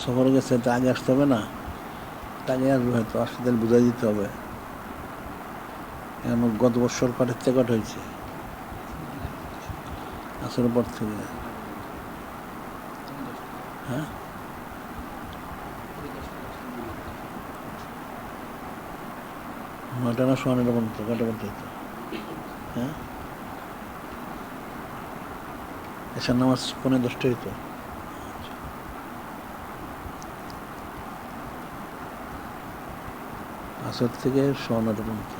সফরে গেছে, তা আগে আসতে হবে না? আগে আসবে হয়তো, আসতে বুঝাই দিতে হবে। এখন গত বছর কটের থেকে কট হয়েছে আসরের পর থেকে। হ্যাঁ, 9টা না 9:15 পর্যন্ত, কটা পর্যন্ত হইতো? হ্যাঁ, এসার নামাজ 9:45 হইতো। আসর থেকে 9:15 পর্যন্ত।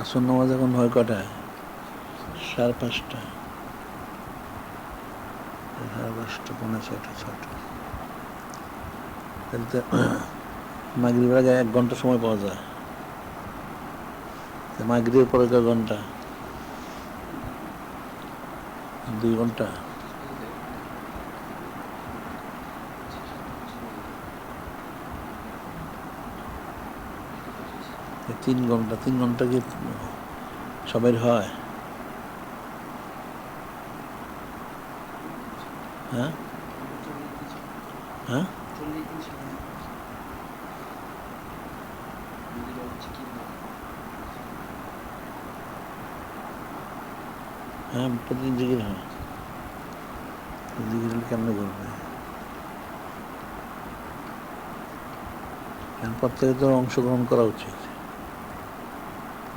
আসর নামাজ এখন হয় কটায়? 5:30, 5:30, 5:45, 6টা। তাহলে তো মাগরিবের আগে 1 ঘন্টা সময় পাওয়া যায়। মাগরিবের পরে কয় ঘন্টা? 2 ঘন্টা। এই 3 ঘন্টা, 3 ঘন্টা কি সবাই হয়? হ্যাঁ, হ্যাঁ, হ্যাঁ, প্রতিদিন জিকির হয়। জিকির কেমনে করবে? প্রত্যেকে তো অংশগ্রহণ করা উচিত।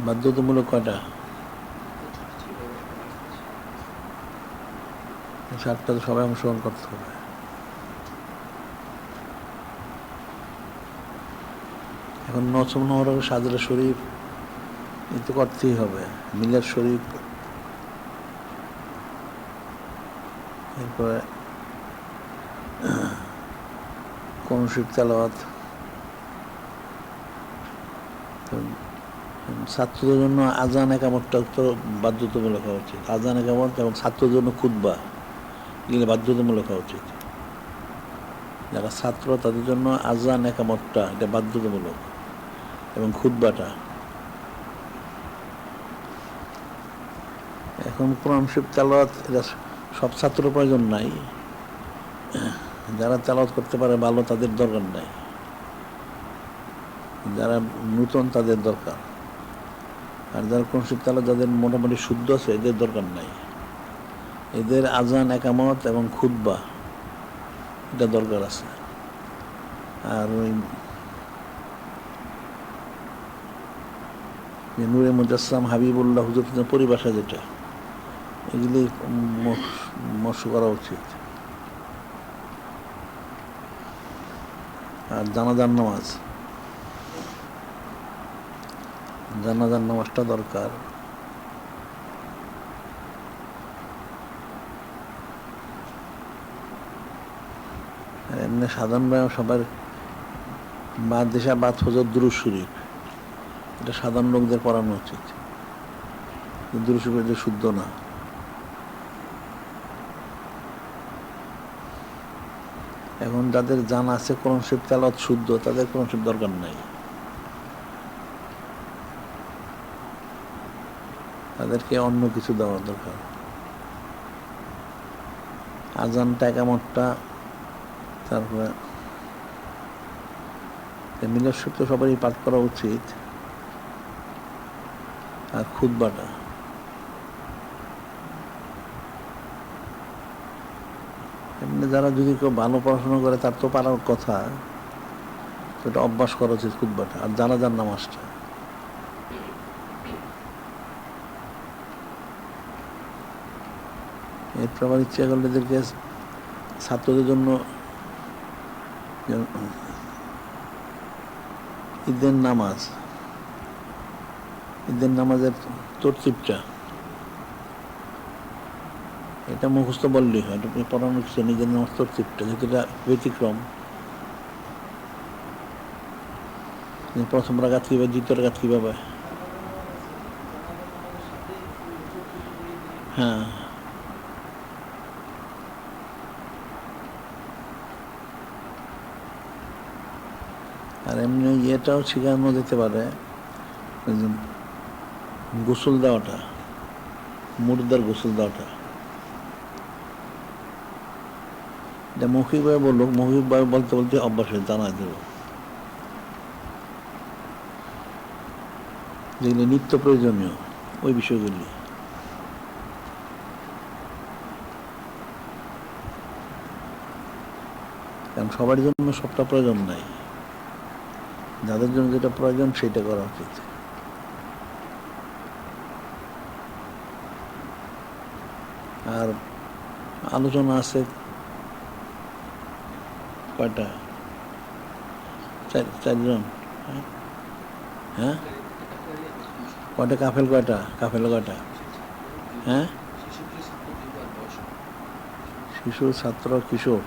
বাধ্যতামূলক কয়টা? 7টা তো সবাই অংশগ্রহণ করতে হবে। এখন নসম নহর সাজরা শরীফ এ তো করতেই হবে, মিলাদ শরীফ, এরপরে কোন শরীফ তেলাওয়াত। ছাত্রদের জন্য আজান একামতটা তো বাধ্যতামূলক হওয়া উচিত। আজান একামত এবং ছাত্রদের জন্য খুতবা এগুলো বাধ্যতামূলক হওয়া উচিত। যারা ছাত্র তাদের জন্য আজান একামতটা এটা বাধ্যতামূলক, এবং খুতবাটা। এখন কোরআন শরীফ তেলাওয়াত এটা সব ছাত্রের প্রয়োজন নাই। যারা তেলাওয়াত করতে পারে ভালো, তাদের দরকার নাই। যারা নূতন তাদের দরকার। আর যারা কোরআন শরীফ তেলাওয়াত যাদের মোটামুটি শুদ্ধ আছে এদের দরকার নাই। এদের আজান একামত এবং খুতবা এটা দরকার আছে। আর ওই নূরে মুজাসসাম হাবিবুল্লাহ হুজুর পরিভাষা যেটা, এগুলি মস্য করা উচিত। আর জানাজার নামাজ, জানাজার নামাজটা দরকার। এমনি সাধারণ সবার বাদ দেশা বাদ হজর দুরূদ শরীফ, এটা সাধারণ লোকদের পড়ানো উচিত। দুরূদ শরীফ এটা শুদ্ধ না। এখন যাদের জানা আছে কোরআন শরীফ তেলাওয়াত শুদ্ধ, তাদের কোরআন শরীফ দরকার নাই। তাদেরকে অন্য কিছু দেওয়া দরকার। আজানটা একামতটা, তারপরে মিলাদ শরীফ তো সবারই পাঠ করা উচিত। আর খুতবাটা, এমনি যারা যদি কেউ ভালো পড়াশোনা করে তার তো পারার কথা, সেটা অভ্যাস করা উচিত খুতবাটা। আর জানাজার নামাজটা, এরপর আবার ইচ্ছা করলে এদেরকে ছাত্রদের জন্য ঈদের নামাজ, ঈদের নামাজের তরতিবটা এটা মুখস্থ বললেই হয়, এটা পড়ানোর কিছু নিজের নামাজ তরতিবটা, যেহেতু এটা ব্যতিক্রম। প্রথম রাকাত কিভাবে, দ্বিতীয় রাকাত কিভাবে। হ্যাঁ, আর এমনি ইয়েটাও শেখানো যেতে পারে, গোসল দেওয়াটা, মুর্দার গোসল দেওয়াটা। এটা মৌখিকভাবে বললো, মৌখিকভাবে বলতে বলতে অভ্যাস হয়ে জানাই দেব, যেগুলি নিত্য প্রয়োজনীয় ওই বিষয়গুলি। কারণ সবার জন্য সবটা প্রয়োজন নাই, যাদের জন্য যেটা প্রয়োজন সেটা করা উচিত। আর আলোচনা আছে কয়টা? চারজন। হ্যাঁ, কয়টা কাফেল? কয়টা কাফেল? কয়টা? হ্যাঁ, শিশু, ছাত্র, কিশোর।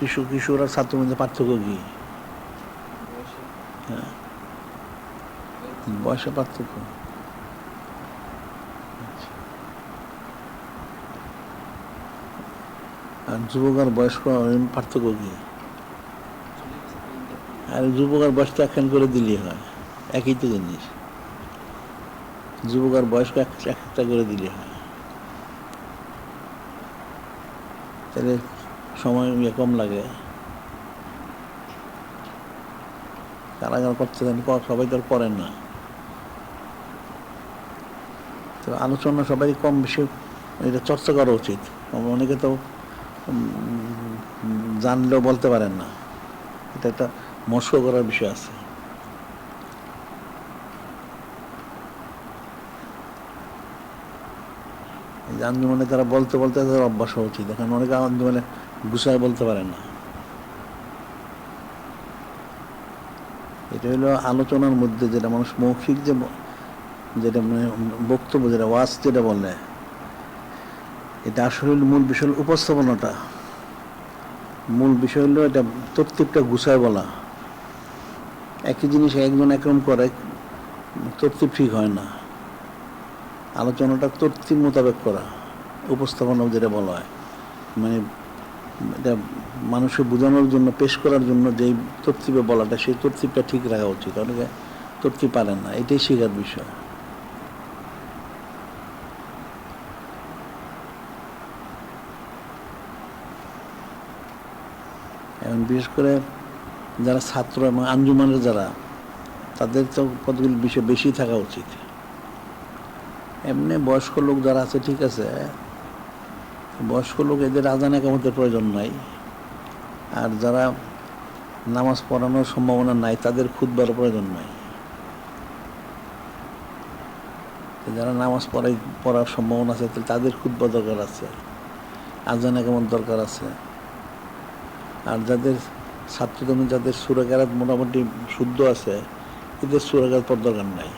শিশু, কিশোর আর ছাত্রের মধ্যে পার্থক্য কি? হ্যাঁ, বয়সে পার্থক্য। আর যুবক আর বয়স্ক পার্থক্য কি? আর যুবক আর বয়স্ক একখান করে দিলেই হয়, একই তো জিনিস। যুবক আর বয়স্ক একটা করে দিলে হয়, তাহলে সময় কম লাগে। কারাগার করতে দেন, সবাই তো আর করেন না। তো আলোচনা সবাই কম বেশি এটা চর্চা করা উচিত। অনেকে তো জানলেও বলতে পারেন না, এটা একটা মস্ক করার বিষয় আছে। আঞ্জুমানে তারা বলতে বলতে তাদের অভ্যাস হওয়া উচিত। এখন অনেকে আঞ্জুমানে গুছায় বলতে পারেন না। এটা হলো আলোচনার মধ্যে যেটা মানুষ মৌখিক যেটা মানে বক্তব্য, যেটা ওয়াজ যেটা বলে, এটা আসলে মূল বিষয় উপস্থাপনাটা। মূল বিষয় হলো এটা তরতিবটা গুছায় বলা। একই জিনিস একজন একরকম করে, তরতিব ঠিক হয় না। আলোচনাটা তরতিব মোতাবেক করা, উপস্থাপনা যেটা বলা হয়, মানে এটা মানুষকে বোঝানোর জন্য, পেশ করার জন্য যেই তরতিবে বলাটা, সেই তরতিবটা ঠিক রাখা উচিত। অনেকে তরতিব পারেন না, এটাই শেখার বিষয়। এবং বিশেষ করে যারা ছাত্র এবং আঞ্জুমানের যারা, তাদের তো কতগুলি বিষয় বেশি থাকা উচিত। এমনি বয়স্ক লোক যারা আছে ঠিক আছে, বয়স্ক লোক এদের আযান ইকামতের প্রয়োজন নাই। আর যারা নামাজ পড়ানোর সম্ভাবনা নাই, তাদের খুতবার প্রয়োজন নাই। যারা নামাজ পড়ার সম্ভাবনা আছে তাদের খুতবা দরকার আছে, আযান ইকামত দরকার আছে। আর যাদের ছাত্রজন্য যাদের সূরা কেরাত মোটামুটি শুদ্ধ আছে, এদের সূরা কেরাত পড়ার দরকার নাই।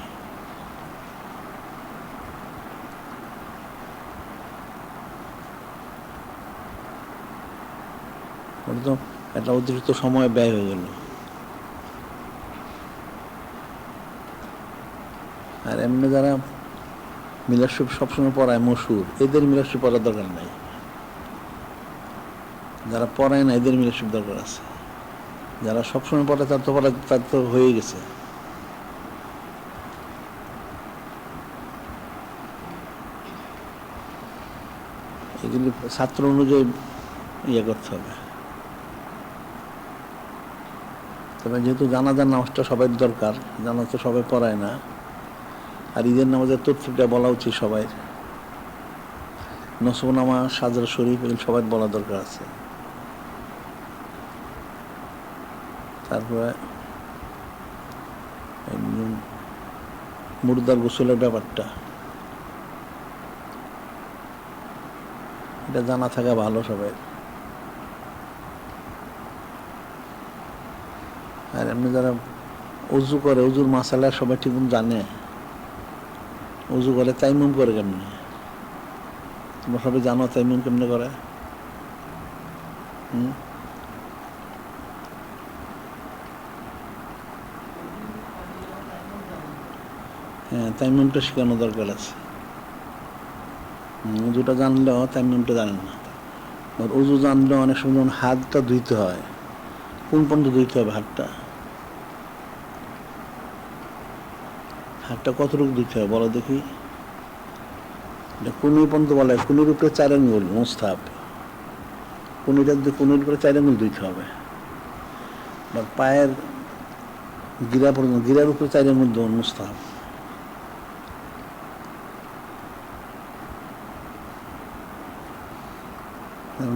একদম একটা অতিরিক্ত সময় ব্যয় হয়ে গেল। আর এমনি যারা মিলাদ শরীফ সবসময় পড়ায় মশহুর, এদের মিলাদ শরীফ পড়ার দরকার নাই। যারা পড়ায় না, এদের মিলাদ শরীফ দরকার আছে। যারা সবসময় পড়ে তার তো হয়ে গেছে। এগুলি ছাত্র অনুযায়ী ইয়ে করতে হবে। তবে যেহেতু জানাজার নামাজটা সবাই দরকার, জানাজ তো সবাই পড়ায় না। আর ঈদের নামাজের তরতিবটা বলা উচিত সবাই। নসব নামাজ, সাজরা শরীফ, এগুলো সবাই বলা দরকার আছে। তারপরে মুর্দার গোসলের ব্যাপারটা, এটা জানা থাকা ভালো সবাই। আর এমনি যারা উজু করে, উজুর মাসালা সবাই ঠিক জানে। উজু করে তাইমুম করে কেমনে? তোমরা সবাই জানো তাইমুম কেমনে করে? হ্যাঁ, তাইমুমটা শেখানো দরকার আছে। উজুটা জানলেও তাইমুমটা জানেন না। উজু জানলেও অনেক সময় যখন হাতটা ধুইতে হয়, কোন পর্যন্ত ধুইতে হবে হাতটা কতটুকু ধুইতে হবে বলো দেখি। কুনুই পর্যন্ত বলে, কুনুর উপরে 4 আঙ্গুল মোস্তাহাব, কুনুর উপরে 4 আঙ্গুল ধুইতে হবে। বা পায়ের গিরা পর্যন্ত, গিরার উপরে 4 আঙ্গুল দেওয়া মোস্তাহাব।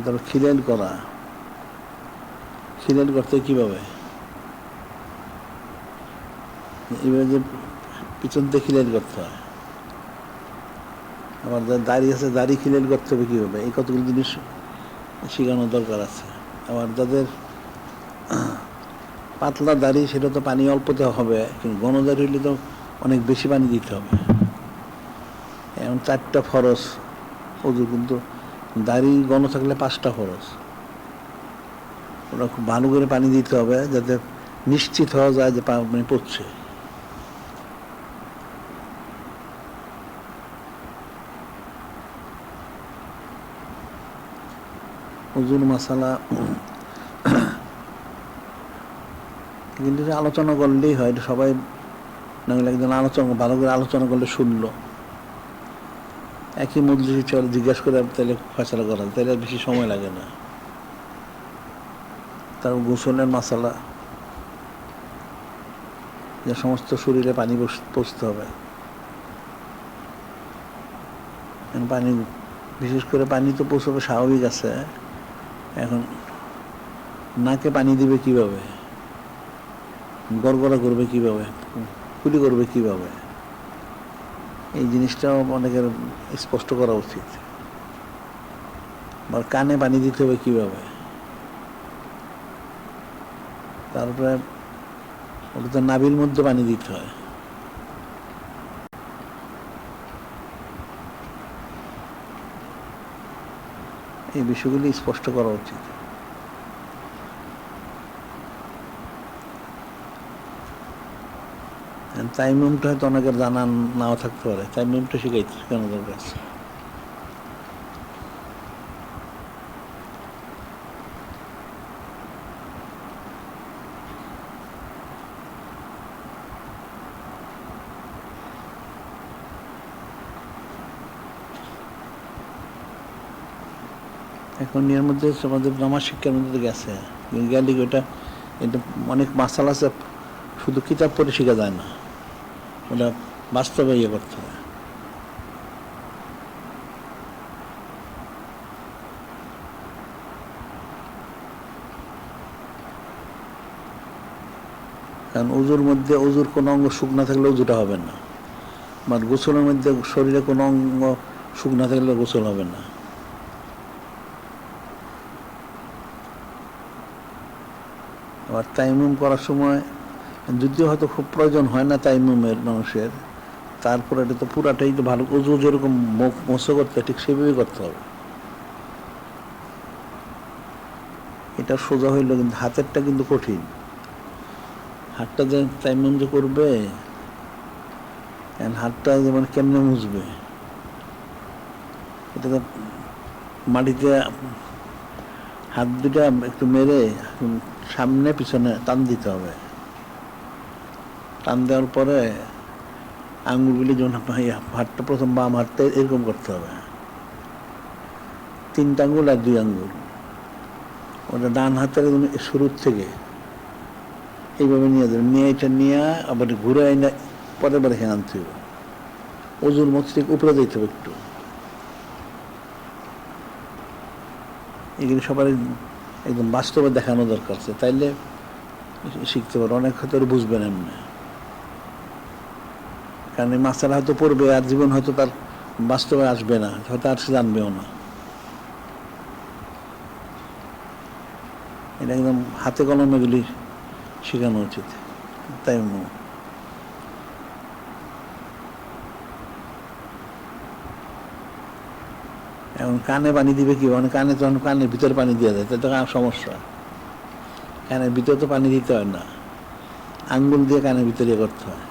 তারপর খিলাইল করতে কিভাবে, এইভাবে যে পিছন থেকে খিলাইল করতে হয়। আবার যার দাড়ি আছে, দাড়ি খিলাইল করতে হবে কীভাবে, এই কতগুলো জিনিস শেখানোর দরকার আছে। আবার যাদের পাতলা দাড়ি, সেটা তো পানি অল্পতে হবে, কিন্তু ঘন দাড়ি হইলে তো অনেক বেশি পানি দিতে হবে। এখন 4টা ফরজ ওযু, কিন্তু দাড়ি ঘন থাকলে 5টা ফরজ। ওটা খুব ভালো করে পানি দিতে হবে, যাতে নিশ্চিত হওয়া যায় যে পানি পড়ছে। ওযুর মাসালা কিন্তু আলোচনা করলেই হয়, সবাই না হলে একজন ভালো করে আলোচনা করলে শুনলো, একই মজলিসে চলে জিজ্ঞাসা করে তাহলে ফয়সালা করা, তাহলে বেশি সময় লাগে না। তার গোসলের মাসালা, যে সমস্ত শরীরে পানি পৌঁছতে হবে। পানি, বিশেষ করে পানি তো পৌঁছাবে স্বাভাবিক আছে, এখন নাকে পানি দিবে কিভাবে, গড়গড়া করবে কিভাবে, কুলি করবে কিভাবে, এই জিনিসটাও অনেকের স্পষ্ট করা উচিত। বা কানে পানি দিতে হবে কিভাবে, তারপরে ওটা তো নাভির মধ্যে পানি দিতে হয়। এই বিষয়গুলি স্পষ্ট করা উচিত। তাইমুমটা হয়তো অনেকের জানা নাও থাকতে পারে, তাইমুমটা শেখানো দরকার আছে। এখন এর মধ্যে আমাদের নামাজ শিক্ষার মধ্যে গেছে, গেলে এটা অনেক মাসালা আছে, শুধু কিতাব পড়ে শেখা যায় না, ওটা বাস্তবে ইয়ে করতে হয়। কারণ ওযুর কোনো অঙ্গ শুকনা থাকলে ওযুটা হবে না, বা গোসলের মধ্যে শরীরে কোনো অঙ্গ শুকনা থাকলে গোসল হবে না। আবার তাইমুম করার সময় যদিও হয়তো খুব প্রয়োজন হয় না তাইমুমের মানুষের, তারপরে এটা তো পুরাটাই তো ভালো, ওযু যেরকম মোছো করতে ঠিক সেভাবেই করতে হবে। এটা সোজা হইল, কিন্তু হাতেরটা কিন্তু কঠিন। হাতটা যে তাইমুম যে করবে, হাতটা যেমন কেমনে মুছবে, এটা তো মাটিতে হাত দুটা একটু মেরে সামনে পিছনে টান দিতে হবে। টান দেওয়ার পরে আঙ্গুলগুলি যেমন হাতটা প্রথম বাম হাতটা এরকম করতে হবে, 3টা আঙ্গুল আর 2 আঙ্গুল, ওটা ডান হাতের শুরুর থেকে এইভাবে নিয়ে যাবে, নিয়ে এটা নিয়ে আবার ঘুরে আইনা পরের বার এখানে আনতে হবে। ওযুর মস্তিষ্ক উপরে দিতে হবে একটু। এগুলি সবার একদম বাস্তবে দেখানো দরকার আছে, তাইলে শিখতে পারো। অনেক হয়তো বুঝবেন এমনি, কারণ এই মাসালা হয়তো পড়বে আর জীবন হয়তো তার বাস্তবে আসবে না, হয়তো আর সে জানবেও না। এটা একদম হাতে কলমে এগুলি শেখানো উচিত। তাই এখন কানে পানি দিবে কি, মানে কানে যখন কানের ভিতরে পানি দেওয়া যায় তাতে সমস্যা। কানের ভিতরে তো পানি দিতে হয় না, আঙ্গুল দিয়ে কানের ভিতরে করতে হয়।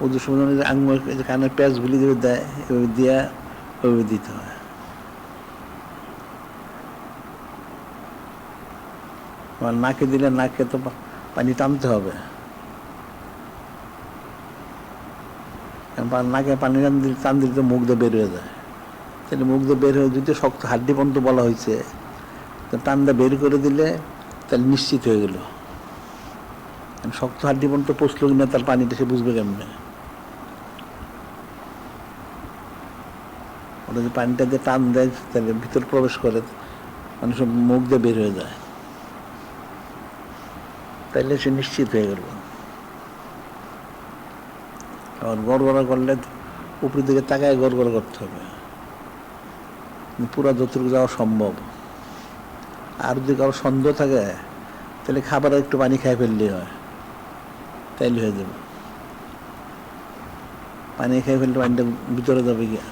ওদের সময় আঙ্গুল কানের প্যাচগুলি যেভাবে দেয়, এভাবে দিয়া ওইভাবে দিতে হয়। আর নাকে দিলে নাকে তো পানি টানতে হবে, নাকে পানি টান দিলে তো মুখ দিয়ে বের হয়ে যায়। তাহলে মুখ দিয়ে বের হয়ে যদি শক্ত হাড্ডি পর্যন্ত বলা হয়েছে, তো টানটা বের করে দিলে তাহলে নিশ্চিত হয়ে গেল। শক্ত হাড্ডি পর্যন্ত পচলো কিনা তার পানিটা সে বুঝবে কেমনে? ওটা যে পানিটা দিয়ে টান দেয় তাহলে ভিতর প্রবেশ করে, মানে সব মুখ দিয়ে বের হয়ে যায়, তাইলে সে নিশ্চিত হয়ে গেল। আর গড়গড়া করলে উপরের দিকে তাকায় গড়গড়া করতে হবে, পুরা যতটুকু যাওয়া সম্ভব। আর যদি কারো সন্দেহ থাকে তাহলে খাবারে একটু পানি খাই ফেললেই হয়, তাইলে হয়ে যাবে। পানি খাই ফেললে পানিটা ভিতরে যাবে গিয়া,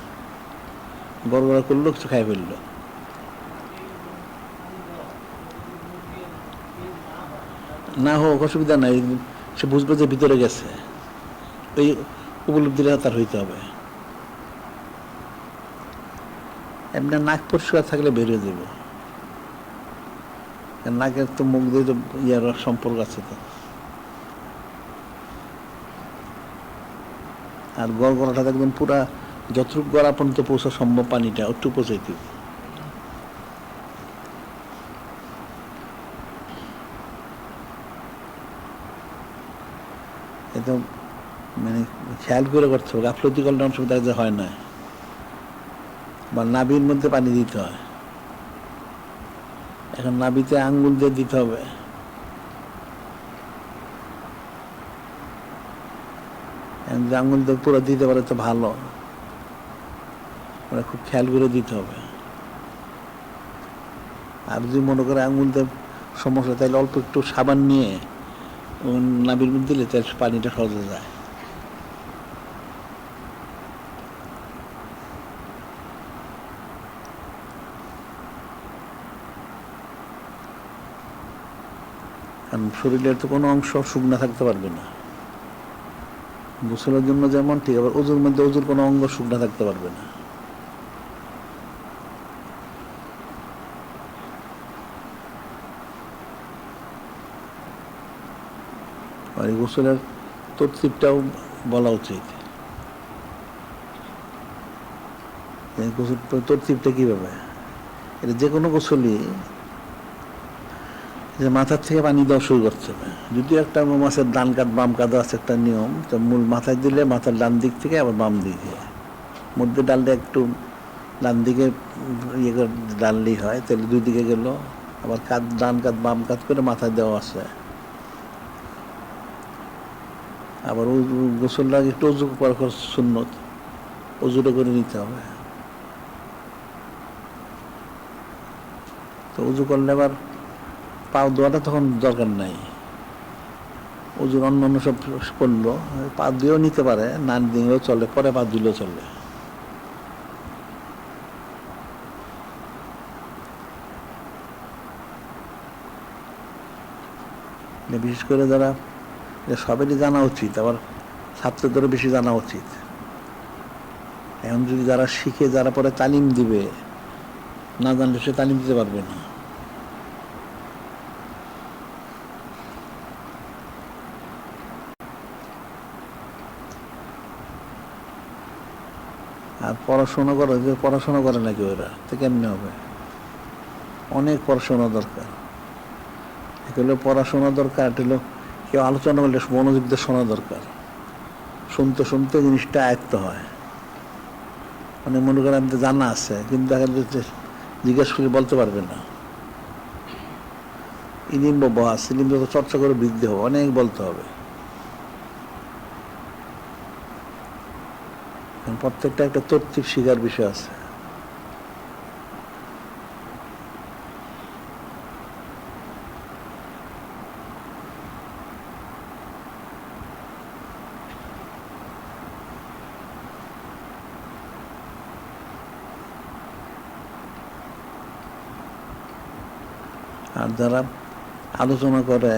গড়গড়া করলেও কিছু খাই ফেললো। না হোক অসুবিধা নাই, সে বুঝবে যে ভিতরে গেছে, ওই উপলব্ধিটা তার হইতে হবে। এমনি নাক পরিষ্কার থাকলে বেরিয়ে যাবে, নাকের তো মুখ দিয়ে তো ইয়ার সম্পর্ক আছে তো। আর গড়গড়াটা একদম পুরা যতটুকু গড়া পর্যন্ত পৌঁছা সম্ভব পানিটা একটু পৌঁছাইতে হবে। এতো মানে খেয়াল করে করতে হবে, গাফলতি করলে অনেক সময় দেখা যায় হয় না। বা নাভির মধ্যে পানি দিতে হয়, এখন নাভিতে আঙ্গুল দিয়ে দিতে হবে, আঙ্গুল দিয়ে পুরো দিতে পারে তো ভালো, মানে খুব খেয়াল করে দিতে হবে। আর যদি মনে করে আঙ্গুল দিয়ে সমস্যা, তাহলে অল্প একটু সাবান নিয়ে নাভির মধ্যে দিলে তাহলে পানিটা সহজে যায়। কারণ শরীরের তো কোনো অংশ শুকনা থাকতে পারবে না, গোসলের জন্য যেমন ঠিক, আবার ওজুর মধ্যে ওজুর কোনো অঙ্গ শুকনা থাকতে পারবে না। আর এই গোসলের তরতিবটাও বলা উচিত, গোসল তরতিবটা কীভাবে। এটা যে কোনো গোসলই যে মাথার থেকে পানি দেওয়া শুরু করতে হবে। যদিও একটা মাছের ডান কাত বাম কাত আছে একটা নিয়ম, তো মূল মাথায় দিলে মাথার ডান দিক থেকে আবার বাম দিকে, মধ্যে ডালটা একটু ডান দিকে ইয়ে করে ডাললেই হয়, তাহলে দুই দিকে গেল। আবার কাত ডান কাত বাম কাত করে মাথায় দেওয়া আছে। আবার গোসলটা একটু অজু করা সুন্নত, অজুটা করে নিতে হবে। তো অজু করলে আবার পাও ধোয়াটা তখন দরকার নাই, অজুর অন্য সব করলো, পা ধুয়েও নিতে পারে, না দিলেও চলে, পরে পা ধুলেও চলে। বিশেষ করে যারা সবেরই জানা উচিত, আবার ছাত্রদেরও বেশি জানা উচিত। এখন যদি যারা শিখে যারা পরে তালিম দিবে, না জানলে সে তালিম দিতে পারবে না। আর পড়াশোনা করে, যে পড়াশোনা করে নাকি ওরা, তো কেমনি হবে? অনেক পড়াশোনা দরকার। এগুলো পড়াশোনা দরকার, এটা হলো কেউ আলোচনা করলে মনোযোগ দিয়ে শোনা দরকার, শুনতে শুনতে জিনিসটা আয়ত্ত হয়। অনেক মনে করেন আমি তো জানা আছে, কিন্তু দেখা যাচ্ছে জিজ্ঞেস করে বলতে পারবে না। ইলিম বা বহাস, ইলিম যত চর্চা করে বৃদ্ধি হবে, অনেক বলতে হবে। প্রত্যেকটা একটা তর্তিব শিকার বিষয় আছে। আর যারা আলোচনা করে,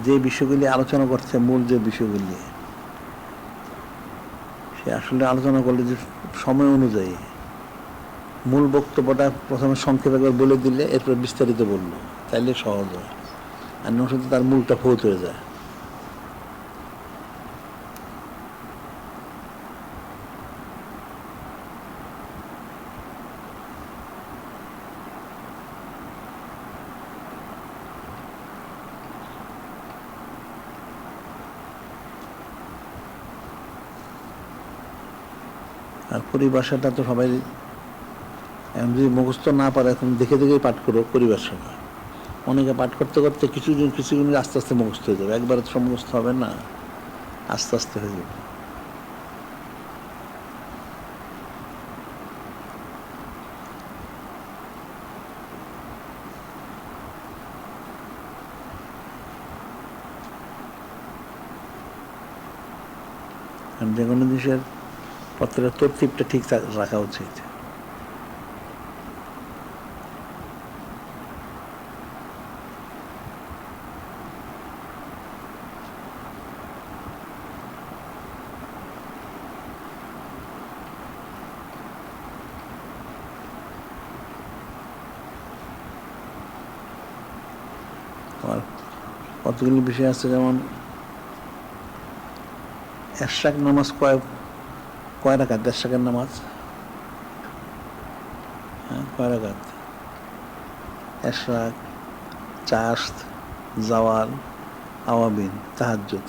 যে বিষয়গুলি আলোচনা করছে, মূল যে বিষয়গুলি, সে আসলে আলোচনা করলে যে সময় অনুযায়ী মূল বক্তব্যটা প্রথমে সংক্ষেপে একবার বলে দিলে এরপর বিস্তারিত বললো, তাইলে সহজ হয়। আর নশোতে তার মূলটা ফৌত হয়ে যায়। আর পরিভাষাটা তো সবাই এখন যদি মুখস্থ না পারে এখন দেখে দেখেই পাঠ করো পরিভাষা। অনেকে পাঠ করতে করতে কিছুদিন আস্তে আস্তে মুখস্থ হয়ে যাবে, একবারে তো মুখস্থ হবে না, আস্তে আস্তে হয়ে যাবে। যে কোনো জিনিসের পত্রের তরতিবটা ঠিক রাখা উচিত। আমার কতগুলি বিষয় আছে, যেমন এরশাক নামাজ কয় রাকাত? এরশাকের নামাজ কয় রাকাত? এরশাক, চাশত, জাওয়াল, আওয়াবিন, তাহাজ্জুদ,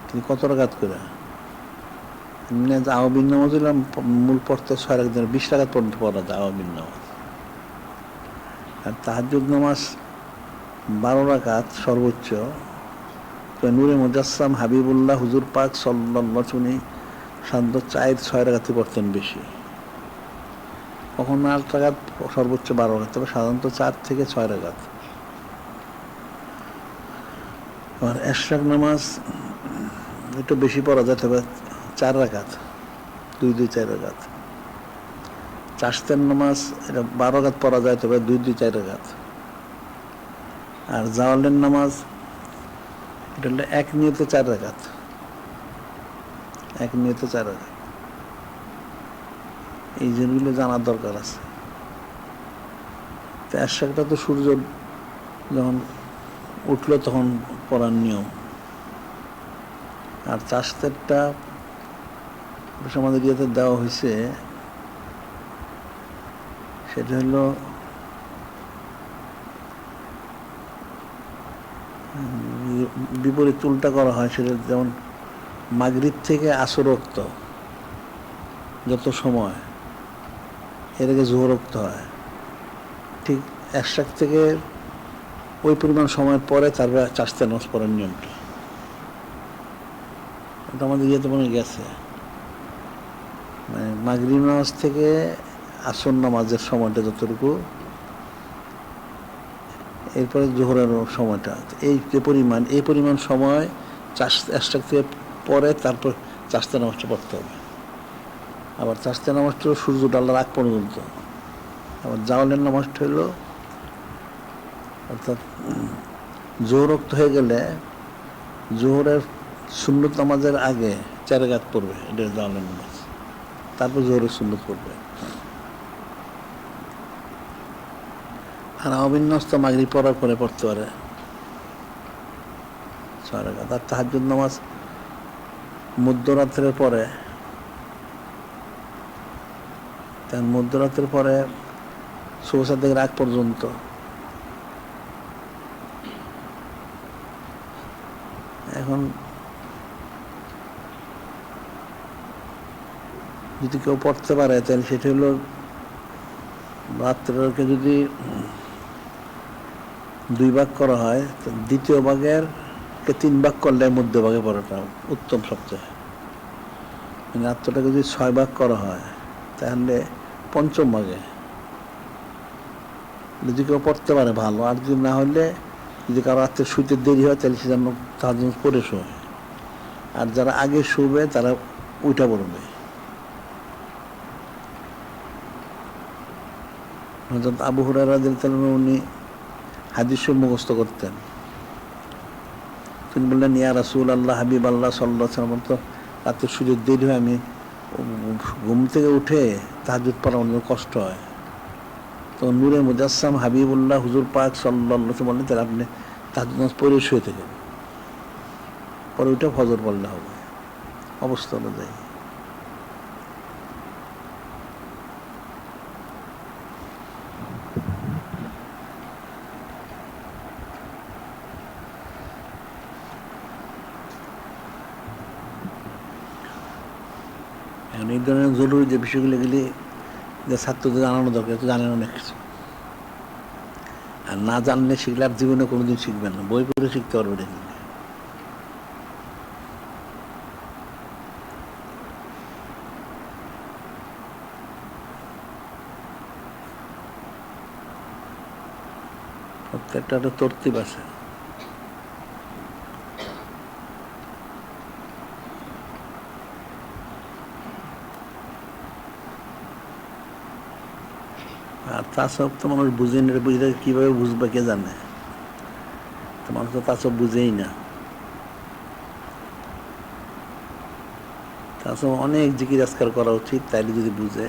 তিনি কত রাকাত করে? আওয়াবিন নামাজ হইলাম মূল পড়তে 6 রাকাত, 20 রাকাত পর্যন্ত পড়া যায় আওয়াবিন নামাজ। আর তাহাজ্জুদ নামাজ 12 রাকাত সর্বোচ্চ। তো নূরে মুজাসসাম হাবিবুল্লাহ হুজুর পাক সাল্লাল্লাহু আলাইহি সাধ্য 4-6 রাকাতই পড়তেন বেশি, কখনো 8 রাকাত, সর্বোচ্চ 12 রাকাত, তবে সাধারণত 4 থেকে 6 রাকাত। আর এরশাক নামাজ একটু বেশি পড়া যায়, তবে 4 রাকাত, 2-2-4 রাকাত। চাশতের নামাজ এটা 12 রাকাত পড়া যায়, তবে 2-2-4 রাকাত। আর জাওয়ালের নামাজ এটা হলো এক নিয়তে 4 রাকাত, এক নিয়তে 4 রাকাত। এই জিনিসগুলো জানার দরকার আছে। তো এরশাকটা তো সূর্য যখন উঠলো তখন পড়ার নিয়ম। আর চাশতেরটা আমাদের ইয়েতে দেওয়া হয়েছে, সেটা হলো বিপরীত উল্টা করা হয়। সেটা যেমন মাগরিব থেকে আসর ওয়াক্ত যত সময়, এর আগে জোহর ওয়াক্ত হয়, ঠিক এরশাক থেকে ওই পরিমাণ সময়ের পরে তারপরে চাশতে নামাজ পড়ার নিয়মটা, এটা আমাদের ইয়েতে মনে গেছে। মানে মাগরিব নামাজ থেকে আসর নামাজের সময়টা যতটুকু, এরপরে জোহরের সময়টা, এই যে পরিমাণ, এই পরিমাণ সময় এরশাক থেকে পরে তারপর চাশতে নামাজটা পড়তে হবে। আবার চাশতে নামাজটা সূর্য ডালার আগ পর্যন্ত। আবার জাওয়ালের নামাজটা হলো, অর্থাৎ জোহর ওয়াক্ত হয়ে গেলে জোহরের সুন্নত নামাজের আগে 4 রাকাত পড়বে, এটা জাওয়ালের নামাজ, তারপর জোহরের সুন্নত পড়বে। আর আওয়াবিন নামাজ তো মাগরিব পড়ার পরে পড়তে পারে 6 রাকাত। আর তাহাজ্জুদ নামাজ মধ্যরাত্রের পরে, মধ্যরাত্রের পরে সুবহ সাদেকের আগ পর্যন্ত। এখন যদি কেউ পড়তে পারে তাহলে সেটা হলো রাত্রেরকে যদি 2 ভাগ করা হয়, দ্বিতীয় ভাগের 3 ভাগ করলে মধ্যভাগে পড়াটা উত্তম সবচেয়ে। মানে রাত্রটাকে যদি 6 ভাগ করা হয় তাহলে পঞ্চম ভাগে যদি কেউ পড়তে পারে ভালো। আর যদি না হলে, যদি কারো রাত্রে শুইতে দেরি হয় তাহলে সে যেন তাহাজ্জুদ পড়ে শোয়। আর যারা আগে শুবে তারা উঠা পড়বে। আবু হুরায়রা রাদিয়াল্লাহু তাআলা উনি হাদিস মুখস্থ করতেন। তিনি বললেন, ইয়া রাসূলুল্লাহ, হাবিব আল্লাহ সাল্লাল্লাহু আলাইহি ওয়াসাল্লাম, তো রাত্রে শুইতে দেরি হয়, আমি ঘুম থেকে উঠে তাহাজ্জুদ পড়া অনেক কষ্ট হয়, তো নূরে মুজাসসাম হাবিবুল্লাহ হুজুর পাক সাল্লাল্লাহু আলাইহি ওয়াসাল্লাম বললেন তাহলে আপনি তাহাজ্জুদ নামাজ পড়ে শুয়ে থাকেন, পরে ওইটা ফজর পড়লে হবে অবস্থা অনুযায়ী। এখন এই ধরনের জরুরি যে বিষয়গুলো এগুলি যে ছাত্রদের জানানো দরকার, তো জানেন অনেক কিছু, আর না জানলে শিখলে আর জীবনে কোনোদিন শিখবেন না, বই পড়ে শিখতে পারবে না। প্রত্যেকটা একটা তরতিব আছে। আর তাসব তো মানুষ বুঝেই না, বুঝলে কীভাবে বুঝবে কে জানে, তো মানুষ তো তাসব বুঝেই না। তাসব অনেক জিকির আজকার করা উচিত, তাইলে যদি বুঝে।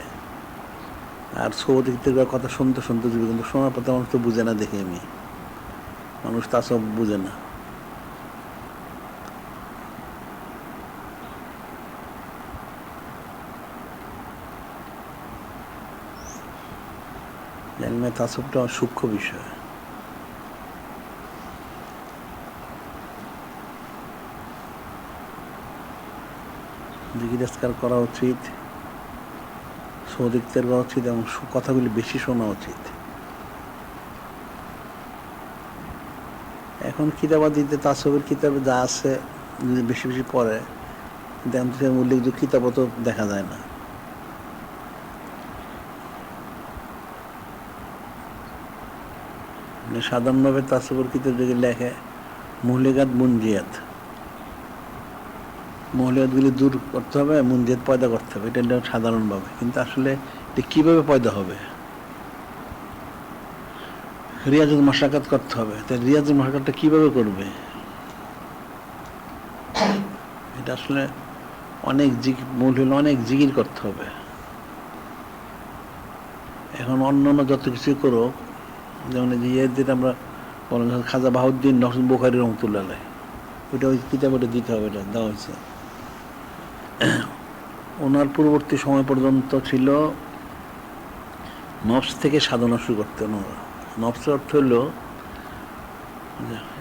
আর সৌদিক থেকে কথা শুনতে শুনতে যাবে, কিন্তু শোনার পথে মানুষ তো বুঝে না, দেখি আমি মানুষ তাসব বুঝে না। ইলমে তাসবটা সূক্ষ্ম বিষয়। জিকির আজকার করা উচিত, সৌদিক করা উচিত, এবং কথাগুলি বেশি শোনা উচিত। এখন কিতাবাদিতে তাসবের কিতাবে যা আছে যদি বেশি বেশি পড়ে, কিন্তু উল্লেখযোগ্য কিতাবও তো দেখা যায় না। সাধারণভাবে তাসবের কিতাব যদি লেখে মুহলিকাত মুনজিয়াত, মুহলিকাতগুলি দূর করতে হবে, মুনজিয়াত পয়দা করতে হবে, এটা সাধারণভাবে। কিন্তু আসলে এটা কীভাবে পয়দা হবে? রিয়াজুল মাশাকাত করতে হবে। তাই রিয়াজুল মাশাকাতটা কীভাবে করবে? এটা আসলে অনেক মূল হলো অনেক জিকির করতে হবে। এখন অন্যান্য যত কিছু করো, যেমন যেটা আমরা বলেন খাজা বাহাউদ্দিন নওশাদ বুখারী রহমতুল্লাহ আলাইহ, ওইটা ওই কিতাবটা দিতে হবে, এটা দেওয়া হয়েছে। ওনার পূর্ববর্তী সময় পর্যন্ত ছিল নফস থেকে সাধনা শুরু করতেন ওনারা। নফসের অর্থ হইল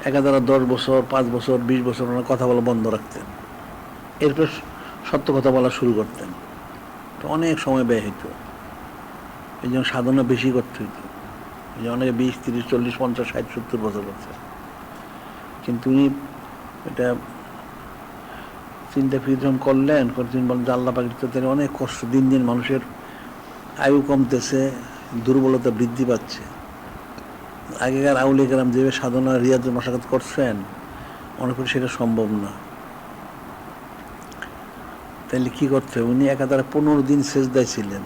একাধারে 10 বছর 5 বছর 20 বছর ওনারা কথা বলা বন্ধ রাখতেন, এরপর সত্য কথা বলা শুরু করতেন। তো অনেক সময় ব্যয় হইত, এই জন্য সাধনা বেশি করতে হইতো। এই যে অনেকে 20, 30, 40, 50, 60, 70 বছর করছে। কিন্তু উনি এটা চিন্তা ফিরে করলেন, তিনি বলেন যে আল্লাহ পাকের তো অনেক কষ্ট, দিন দিন মানুষের আয়ু কমতেছে, দুর্বলতা বৃদ্ধি পাচ্ছে। আগেকার আউলিয়া কেরাম যেভাবে সাধনা রিয়াজুল মাশাকাত করছেন, মনে করি সেটা সম্ভব না। তাহলে কি করতে হবে? উনি একাধারে 15 দিন সেজদায় ছিলেন,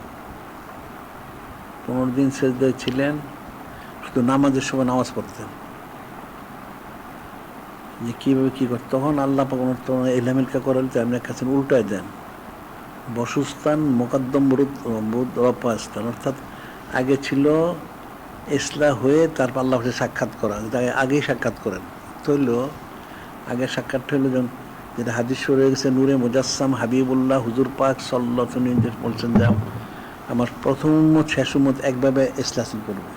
15 দিন সেজদায় ছিলেন, শুধু নামাজের সময় নামাজ পড়তেন। যে কীভাবে কী করতেন, তখন আল্লাহ পাক এলামিলকা করালে তো আপনি কাছে উল্টায় দেন, বসুস্থান মোকাদ্দম রপাস্থান, অর্থাৎ আগে ছিল ইসলাহ হয়ে তারপর আল্লাহ সাক্ষাৎ করা, আগেই সাক্ষাৎ করেন। তো হইলো আগে সাক্ষাৎ হইলো যেমন যেটা হাদিস রয়ে গেছে, নূরে মুজাসসাম হাবিবুল্লাহ হুজুর পাক সাল্লাল্লাহু আলাইহি ওয়াসাল্লাম বলছেন যে আমার প্রথম উম্মত শেষ উম্মত একভাবে ইসলাম করবে,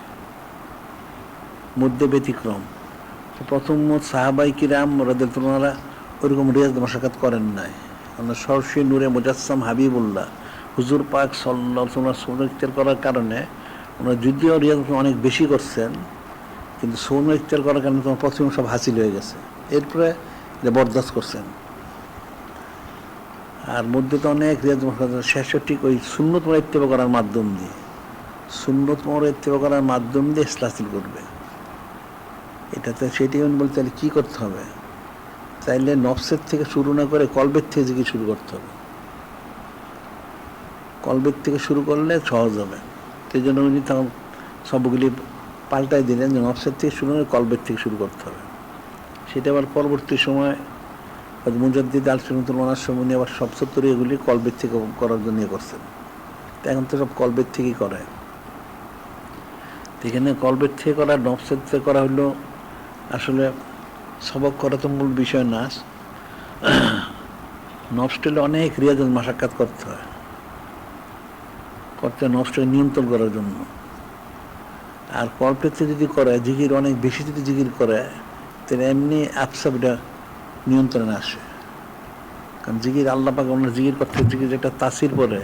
মধ্যে ব্যতিক্রম। প্রথম উম্মত সাহাবাই কিরাম রাদিয়াল্লাহু আনহুরা ওইরকম রিয়াজ মাশাকাত করেন নাই। সরাসরি নূরে মুজাসসাম হাবিবুল্লাহ হুজুর পাক সাল্লাল্লাহু আলাইহি ওয়াসাল্লাম সুন্নাত করার কারণে ওনারা যদিও রিয়াজ অনেক বেশি করছেন, কিন্তু সুন্নাত ইখতিয়ার করার কারণে তোমার প্রথম সব হাসিল হয়ে গেছে, এরপরে বরদাস্ত করছেন। আর মধ্যে তো অনেক রিয়াজ মাশাকাত শেষ ঠিক ওই সুন্নত মোড়া ইত্তেবা করার মাধ্যম দিয়ে, সুন্নত মোড়া ইত্তেবা করার মাধ্যম দিয়ে ইসলাম হাসিল করবে। এটাতে সেটাই উনি বলতে তাহলে কী করতে হবে? তাইলে নফসের থেকে শুরু না করে কলবের থেকে জিকির শুরু করতে হবে। কলবের থেকে শুরু করলে সহজ হবে। সেই জন্য উনি তখন সবগুলি পাল্টাই দিলেন যে নফসের থেকে শুরু করে কলবের থেকে শুরু করতে হবে। সেটা আবার পরবর্তী সময় মুজাদ্দিদ আল-সুন্নাতুল ওয়াল উনি আবার সব সত্তরই এগুলি কলবের থেকে করার জন্য করছেন। তো এখন তো সব কলবের থেকেই করে। এখানে কলবের থেকে করা, নফসের থেকে করা হলো আসলে সবক করা তো মূল বিষয় না। নফসটাকে অনেক রিয়াজত মাশাক্কাত করতে হয়, নফসটাকে নিয়ন্ত্রণ করার জন্য। আর কল্পের থেকে যদি করে জিকির অনেক বেশি যদি জিকির করে, তাহলে এমনি আপসাবটা নিয়ন্ত্রণে আসে। কারণ জিকির আল্লাহ পাক ওনার জিকির করতে জিকির একটা তাসির পরে,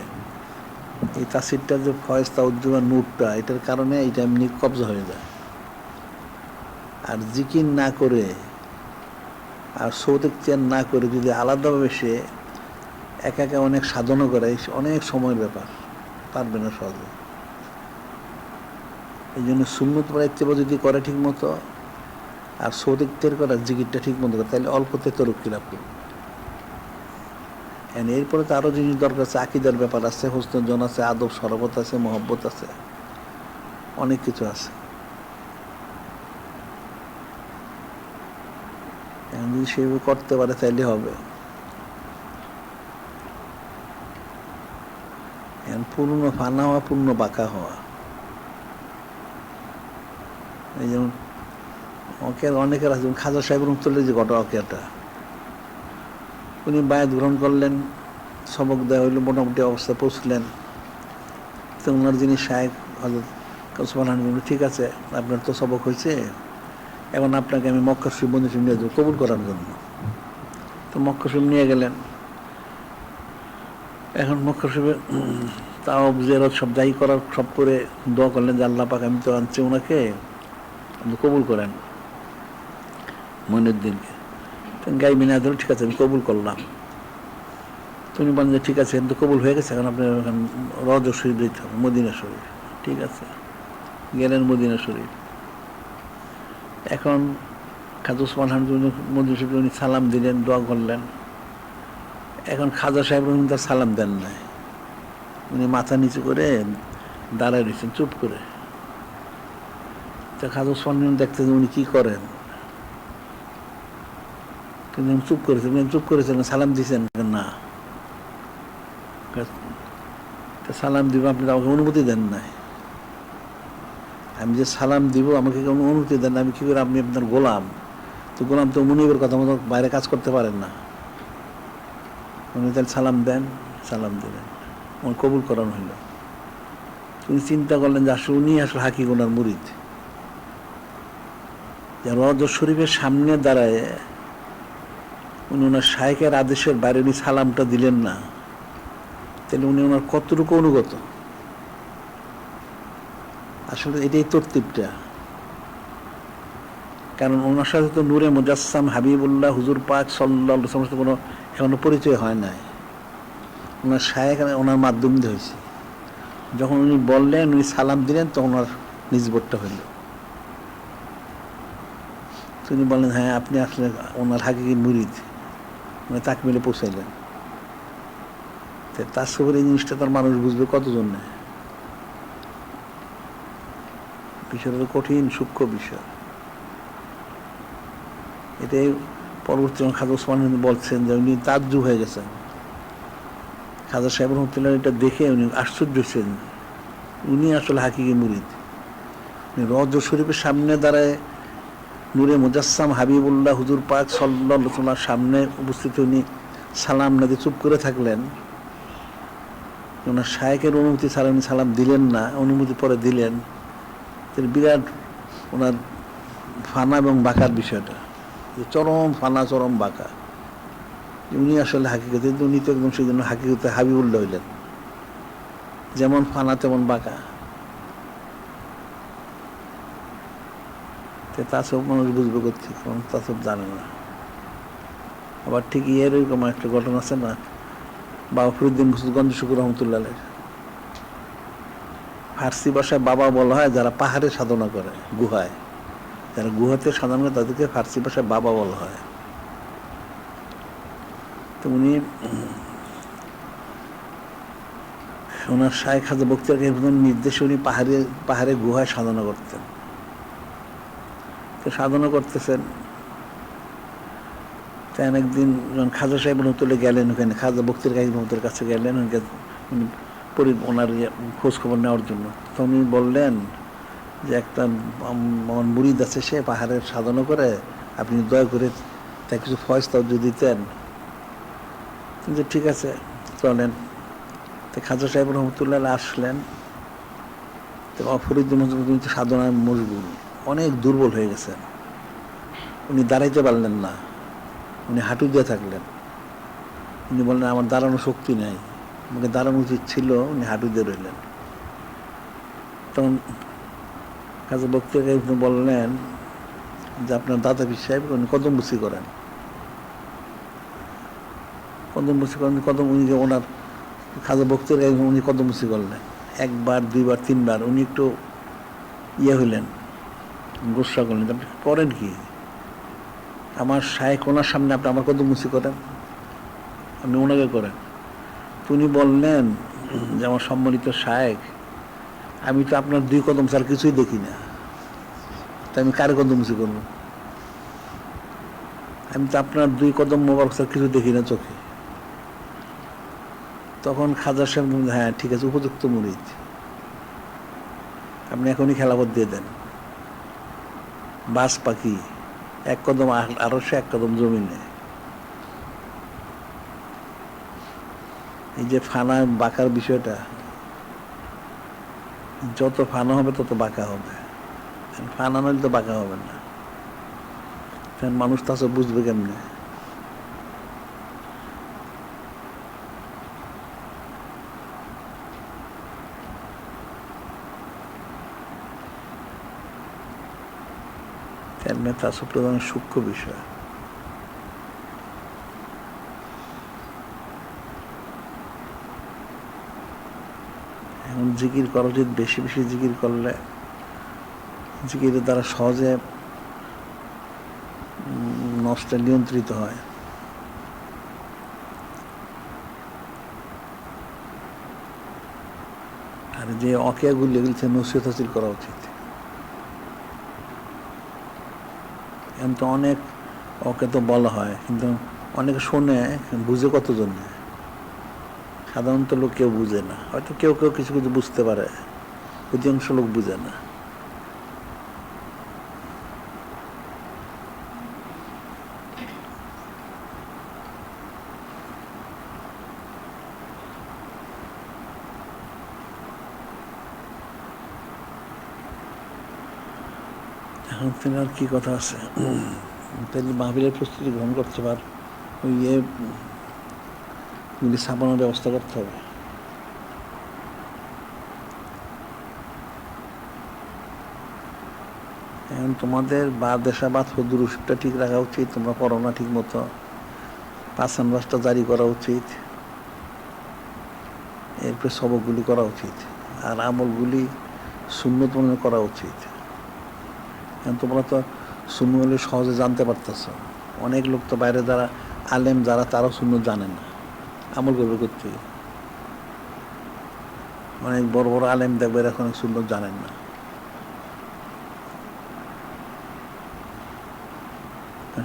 এই তাসিরটা যে ফয়েজটা উজ্জ্বল নূরটা, এটার কারণে এটা এমনি কবজা হয়ে যায়। আর জিকির না করে আর সৌদ ইখতিয়ার না করে যদি আলাদাভাবে সে একা একা অনেক সাধনা করে, অনেক সময়ের ব্যাপার, পারবে না সহজে। এই জন্য সুন্নত বা ইত্তেবা যদি করে ঠিক মতো, আর সৌদ ইখতিয়ার করে জিকিরটা ঠিক মতো করে, তাহলে অল্পতে তরক্কি লাভ করবে। এরপরে তো আরও জিনিস দরকার আছে, আকিদার ব্যাপার আছে, হোসনে জন আছে, আদব শরবত আছে, মহব্বত আছে, অনেক কিছু আছে। যদি সেভাবে করতে পারে তাইলে হবে। পূর্ণ ফানা হওয়া, পূর্ণ বাঁকা হওয়া। এই যেমন অনেকের আছে, খাজা সাহেব রহমতুল্লাহ যে ঘটনা অকেয়াটা, উনি বায়াত গ্রহণ করলেন, সবক দেওয়া হইল, মোটামুটি অবস্থা পৌঁছলেন। তো ওনার যিনি শায়েখ হযরত ওসমান বলল, ঠিক আছে আপনার তো সবক হয়েছে, এখন আপনাকে আমি মক্কা শরীফ বন্ধু নিয়ে যাবো কবুল করার জন্য। তো মক্কা শরীফ নিয়ে গেলেন। এখন মক্কা শরীফে তাও জিয়ারত সব যাই করার সব করে দোয়া করলেন যে আল্লাহ পাক আমি তো আনছি ওনাকে, আপনি কবুল করেন মঈনুদ্দিনকে। গাই মিনা দিল, ঠিক আছে আমি কবুল করলাম। তুমি বলেন যে ঠিক আছে কিন্তু কবুল হয়ে গেছে, এখন আপনার এখন রওজা শরীফ যেতে হবে, মদিনা শরীফ। ঠিক আছে, গেলেন মদিনা শরীফ। এখন খাজা ওসমান মদিনা শরীফে উনি সালাম দিলেন, দোয়া করলেন। এখন খাজা সাহেব রহমান তার সালাম দেন নাই, উনি মাথা নিচু করে দাঁড়ায় রয়েছেন চুপ করে। তো খাজা ওসমান দেখতে উনি কি করেন, কিন্তু চুপ করেছেন। চুপ করেছেন, সালাম দিয়েছেন না, সালাম দিব আপনি আমাকে অনুমতি দেন নাই। আমি যে সালাম দিব আমাকে অনুমতি দেন না, আমি কি করে, আপনি আপনার গোলাম, তো গোলাম তো মুনিবের কথা মতো বাইরে কাজ করতে পারেন না। উনি তাহলে সালাম দেন, সালাম দিলেন, উনি কবুল করানো হইল। উনি চিন্তা করলেন যে আসলে উনি আসলে হাকিক ওনার মুরিদ। রওজা শরীফের সামনে দাঁড়ায় উনি ওনার শায়েখের আদেশের বাইরে উনি সালামটা দিলেন না, তাহলে উনি ওনার কতটুকু অনুগত। আসলে এটাই তরতিবটা। কারণ ওনার সাথে তো নূরে মুজাসসাম হাবিবুল্লাহ হুজুর পাক সাল্লাল্লাহু আলাইহি ওয়াসাল্লাম কোনো এখনো পরিচয় হয় নাই। ওনার শায়েখ ওনার মাধ্যম দিয়ে হয়েছে। যখন উনি বললেন, উনি সালাম দিলেন, তখন ওনার নিজবতটা হইল। তিনি বললেন হ্যাঁ আপনি আসলে ওনার হাকিকি মুরিদ, মানে তাকে মিলে পৌঁছাইলেন। তার সবার এই জিনিসটা তার মানুষ বুঝবে কতজন নেয়, বিষয়টা কঠিন সূক্ষ্ম বিষয়। এটাই পরবর্তী খাজা ওসমান বলছেন যে উনি তাজ্জুব হয়ে গেছেন। খাজা সাহেব রহমতুল্লাহ এটা দেখে উনি আশ্চর্য হচ্ছেন, উনি আসলে হাকিকি মুরিদ। উনি রওজা শরীফের সামনে দাঁড়ায় নূরে মুজাসসাম হাবিবুল্লাহ হুজুর পাক সাল্লাল্লাহু আলাইহি ওয়াসাল্লামের সামনে উপস্থিত উনি সালাম না দিয়ে চুপ করে থাকলেন। ওনার শায়েখের অনুমতি ছাড়া উনি সালাম দিলেন না, অনুমতি পরে দিলেন। বিরাট ওনার ফানা এবং বাঁকার বিষয়টা, চরম ফানা চরম বাঁকা। উনি আসলে হাকিকতে, উনি তো একদম সেই জন্য হাকিকতে হাবিবুল্লাহ হইলেন, যেমন ফানা তেমন বাঁকা। তাসব মানুষ বুঝবে করছে, কারণ তাসব জানে না। আবার ঠিক এরকম একটা ঘটনা আছে না, বাবা ফরিউদ্দিন গঞ্জ শুকুর রহমতুল্লাহ, ফার্সি ভাষায় বাবা বলা হয় যারা পাহাড়ে সাধনা করে, গুহায় যারা গুহাতে সাধনা করে তাদেরকে ফার্সি ভাষায় বাবা বলা হয়। তো উনি ওনার শায়েখ খাজা বখতিয়ার নির্দেশে উনি পাহাড়ে গুহায় সাধনা করতেন। তো সাধনা করতেছেন, তাই একদিন যখন খাজা সাহেব রহমতুল্লাহ গেলেন ওখানে, খাজা বক্তির কাহিনী রহমতের কাছে গেলেন, উনি ওনার খোঁজ খবর নেওয়ার জন্য। তখন উনি বললেন যে একটা আমার মুরিদ আছে, সে পাহাড়ের সাধনা করে, আপনি দয়া করে তাই কিছু ফয়সালা যদি দিতেন। যে ঠিক আছে চলেন। তো খাজা সাহেব রহমতুল্লাহ আসলেন। তো ফরিদুল মজবুর তো সাধনায় মজবুর, অনেক দুর্বল হয়ে গেছেন, উনি দাঁড়াইতে পারলেন না, উনি হাঁটু দিয়ে থাকলেন। উনি বললেন আমার দাঁড়ানো শক্তি নেই, আমাকে দাঁড়ানো উচিত ছিল, উনি হাঁটু দিয়ে রইলেন। তখন খাজা বক্তি বললেন যে আপনার দাদা পীর সাহেব উনি কদমবুসি করেন, কদমবুসি করেন, কদম উনি যে ওনার খাজা বক্তির উনি কদমবুসি করলেন একবার, দুইবার, তিনবার। উনি একটু হইলেন, গোসা করলেন, আপনি করেন কি, আমার শায়েখ ওনার সামনে আপনি আমার কদমবুসি করেন, আপনি ওনাকে করেন। উনি বললেন যে আমার সম্মানিত শায়েখ, আমি তো আপনার 2 কদম ছাড়া কিছুই দেখি না, তাই আমি কার কদমবুসি করবো, আমি তো আপনার 2 কদম মোবারক ছাড়া কিছু দেখি না চোখে। তখন খাজা সাহেব, হ্যাঁ ঠিক আছে, উপযুক্ত মুরিদ, আপনি এখনই খেলাফত দিয়ে দেন। বাস পাখি 1 কদম আরশে, 1 কদম জমিনে। এই যে ফানা বাঁকার বিষয়টা, যত ফানা হবে তত বাঁকা হবে, ফানা নইলে তো বাঁকা হবে না। মানুষ তা সব বুঝবে কেমনে? তা সব প্রধান সূক্ষ্ম বিষয়। এখন জিকির করা উচিত, বেশি বেশি জিকির করলে জিকিরের দ্বারা সহজে নষ্ট নিয়ন্ত্রিত হয়। আর যে অকেয়াগুলি, এগুলি নসিহত হাসিল করা উচিত। এখন তো অনেক ওকে তো বলা হয়, কিন্তু অনেকে শোনে, বুঝে কতজন? সাধারণত লোক কেউ বুঝে না, হয়তো কেউ কেউ কিছু কিছু বুঝতে পারে, অধিকাংশ লোক বুঝে না। এখন তিনি আর কি কথা আছে, তাহলে মাহফিলের প্রস্তুতি গ্রহণ করতে পার, ওই ছাপানোর ব্যবস্থা করতে হবে। এখন তোমাদের বা দেশাবাদ দুরুশটা ঠিক রাখা উচিত, তোমরা পড়ো না ঠিক মতো, 5 আনবাসটা জারি করা উচিত, এরপরে সবকগুলি করা উচিত, আর আমলগুলি সুন্নত মনে করা উচিত। তোমরা তো সুন্নতগুলি সহজে জানতে পারতেছ, অনেক লোক তো বাইরে যারা আলেম যারা, তারাও সুন্নত জানে না, আমল করবে করতে। অনেক বড় বড় আলেম দেখবে এখন সুন্নত জানেন না।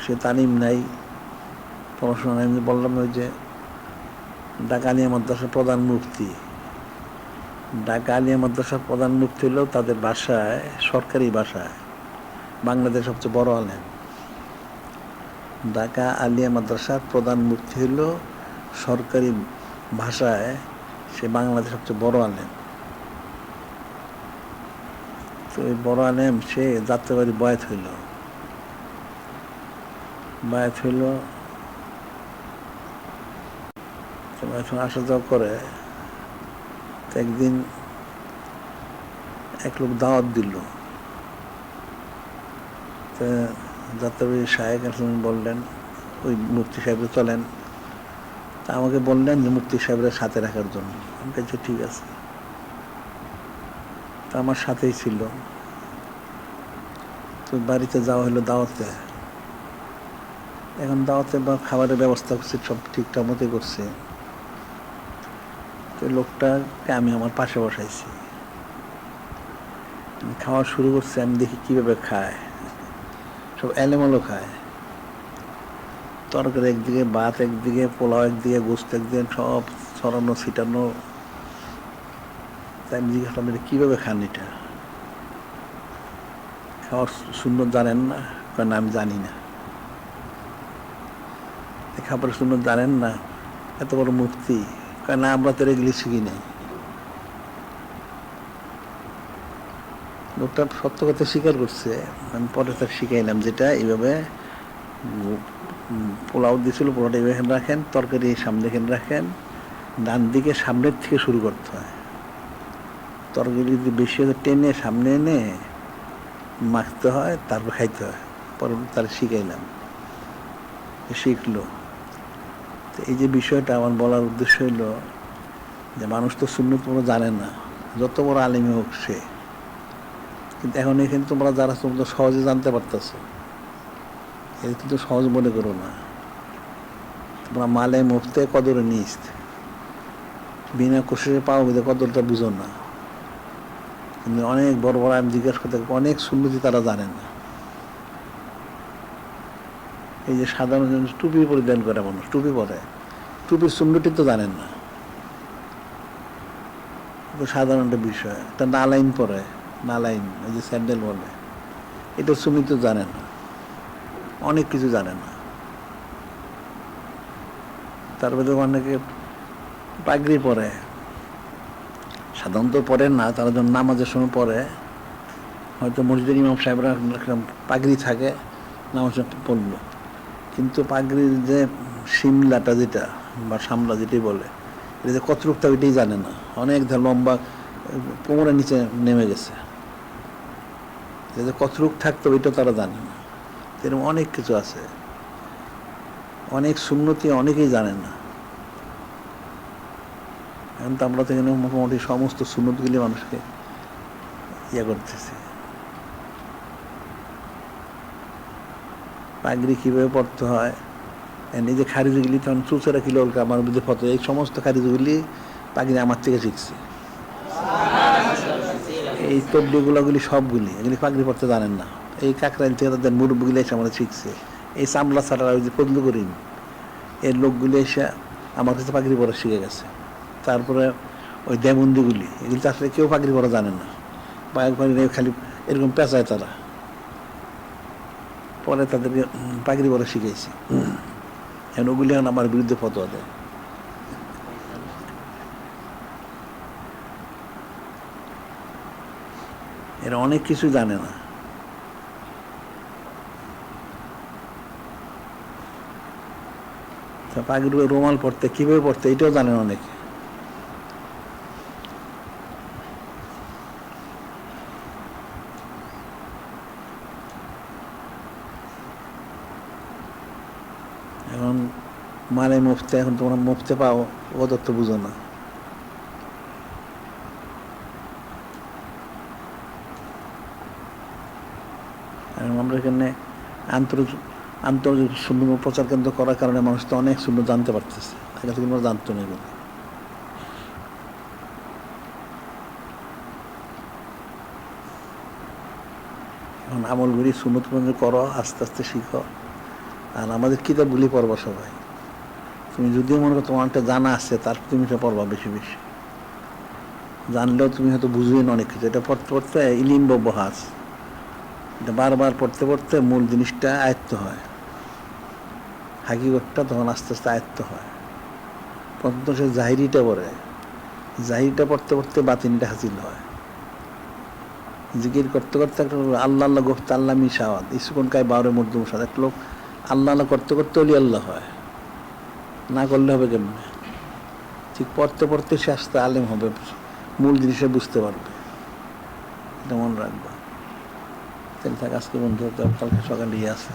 সে তালিম নাই, পড়াশোনা নাই। আমি বললাম ওই যে ঢাকা আলিয়া মাদ্রাসার প্রধান মুফতি, ঢাকা আলিয়া মাদ্রাসার প্রধান মুফতি হলেও তাদের ভাষায়, সরকারি ভাষায় বাংলাদেশ সবচেয়ে বড় আলেম। ঢাকা আলিয়া মাদ্রাসার প্রধান মুফতি হল সরকারি ভাষায়, সে বাংলাদেশ সবচেয়ে বড় আলেম। তো এই বড় আলেম সে যাত্রাবাড়ি বয়াত হইল, এখন আসা যাওয়া করে। একদিন এক লোক দাওয়াত দিল, যাত্রাবাড়ি শায়েখ বললেন ওই মুফতি সাহেব চলেন, তা আমাকে বললেন যে মুফতি সাহেবের সাথে রাখার জন্য। আমি কাছে ঠিক আছে, তা আমার সাথেই ছিল। তো বাড়িতে যাওয়া হলো দাওয়াতে। এখন দাওয়াতে বা খাবারের ব্যবস্থা করছি, সব ঠিকঠাক মতো করছে। তো লোকটাকে আমি আমার পাশে বসাইছি, খাওয়া শুরু করছে। আমি দেখি কীভাবে খায়, সব এলোমেলো খায়। তরকারি একদিকে, ভাত একদিকে, পোলাও একদিকে, গোস্ত একদিকে, সব ছড়ানো ছিটানো। তাই আমি জিজ্ঞাসা করলাম, কীভাবে খান এটা? খাওয়ার সুন্নত জানেন না? কারণ আমি জানি না। খাবারের সুন্নত জানেন না? এত বড় মুফতি। কারণ আমরা তো এগুলি শিখি নাই। লোকটা সত্য কথা স্বীকার করছে। আমি পরে তার শিখাইলাম যেটা এইভাবে পোলাও দিয়েছিল, পোলাওটা এখানে রাখেন, তরকারি সামনে এখানে রাখেন, ডান দিকে সামনের থেকে শুরু করতে হয়। তরকারি যদি বেশি হয়ে টেনে সামনে এনে মাখতে হয়, তারপর খাইতে হয়। পরে তার শিখাইলাম, শিখলো। তো এই যে বিষয়টা আমার বলার উদ্দেশ্য হইল যে মানুষ তো সুন্নত তোমরা জানে না, যত বড় আলিমই হোক সে। কিন্তু এখন এখানে তোমরা যারা তোমরা সহজে জানতে পারতেছ, এটা কিন্তু সহজ মনে করো না। তোমরা মালে মুফতে কদরে নিস, বিনা কোশিশে পাও বিধে কদরটা বুঝো না। কিন্তু অনেক বড় বড় আমি জিজ্ঞাসা করতে, অনেক সুন্নতি তারা জানে না। এই যে সাধারণ টুপি পরিধান করে মানুষ, টুপি পরে, টুপির সুন্নতি তো জানেন না। সাধারণ একটা বিষয়। একটা নালাইন পরে, নালাইন ওই যে স্যান্ডেল বলে, এটা সুন্নি তো জানে না। অনেক কিছু জানে না। তারপরে অনেকে পাগড়ি পরে, সাধারণত পরেন না, তারা যখন নামাজের সময় পরে, হয়তো মসজিদের ইমাম সাহেবরা পাগড়ি থাকে, নামাজ পড়লো। কিন্তু পাগড়ির যে সিমলাটা যেটা বা সামলা যেটাই বলে, এটা যে কতটুকটা ওইটাই জানে না। অনেক লম্বা, কোমরের নিচে নেমে গেছে, যে কতটুক থাকতো ওইটা তারা জানে না। এরকম অনেক কিছু আছে, অনেক সুন্নতি অনেকেই জানে না। এখন তো আমরা তো এখানে মোটামুটি সমস্ত সুন্নতগুলি মানুষকে ইয়ে করতেছি। পাগড়ি কীভাবে পড়তে হয়, নিজে খারিজগুলি তখন চুচেরা কিলো আমার বুঝে ফটো, এই সমস্ত খারিজগুলি পাগড়ি আমার থেকে শিখছি। এই তবলিগুলোগুলি সবগুলি এগুলি পাগড়ি পড়তে জানেন না। এই কাকরাইল থেকে তাদের মুরব্বগুলি এসে আমরা শিখছে। এই চামলা ছাড়া ওই যে ফজলু করিম, এর লোকগুলি এসে আমার কাছে পাগড়ি পড়া শিখে গেছে। তারপরে ওই দেবন্দিগুলি, এগুলি তো আসলে কেউ পাগড়ি পড়া জানে না, খালি এরকম পেঁচায় তারা। পরে তাদেরকে পাগড়ি পড়া শিখেছি। এখন ওগুলি এখন আমার বিরুদ্ধে ফতোয়া দেয়। এরা অনেক কিছু জানে না। পাগড়ি রুমাল পড়তে কিভাবে পড়তে এটাও জানেন অনেকে। এখন মানে মুফতে, এখন তোমরা মুফতে পাও, ও তো বুঝো না। আমরা এখানে আন্তর্জাতিক শূন্য প্রচার কেন্দ্র করার কারণে মানুষ তো অনেক শূন্য জানতে পারতেছে, আগে থেকে আমরা জানতো না এগুলো। এখন আমলগুলি সুন্নত করো, আস্তে আস্তে শিখো। আর আমাদের কিতাবগুলি পড়বা সবাই। তুমি যদিও মনে করো তোমার একটা জানা আছে, তার তুমি এটা পড়বা বেশি বেশি। জানলেও তুমি হয়তো বুঝবেই না অনেক কিছু। এটা পড়তে পড়তে ইলিম বহাস, এটা বারবার পড়তে পড়তে মূল জিনিসটা আয়ত্ত হয়, হাকিকতটা তখন আস্তে আস্তে আয়ত্ত হয়। প্রথম তো সে জাহিরিটা পড়ে, জাহিরিটা পড়তে পড়তে বাতিনটা হাসিল হয়। জিকির করতে করতে একটা আল্লাহ আল্লাহ গোফতে আল্লাহ মিশাওয়াত ইসুকুন কায় বাউরে মর্দুম সাদ, একটা লোক আল্লাহ আল্লাহ করতে করতে অলি আল্লাহ হয়, না করলে হবে কেমনে? ঠিক পড়তে পড়তে সে আস্তে আলেম হবে, মূল জিনিসে বুঝতে পারবে। এটা মনে রাখবা। তাহলে থাক, আজকে বন্ধু, কালকে সকালে আছে।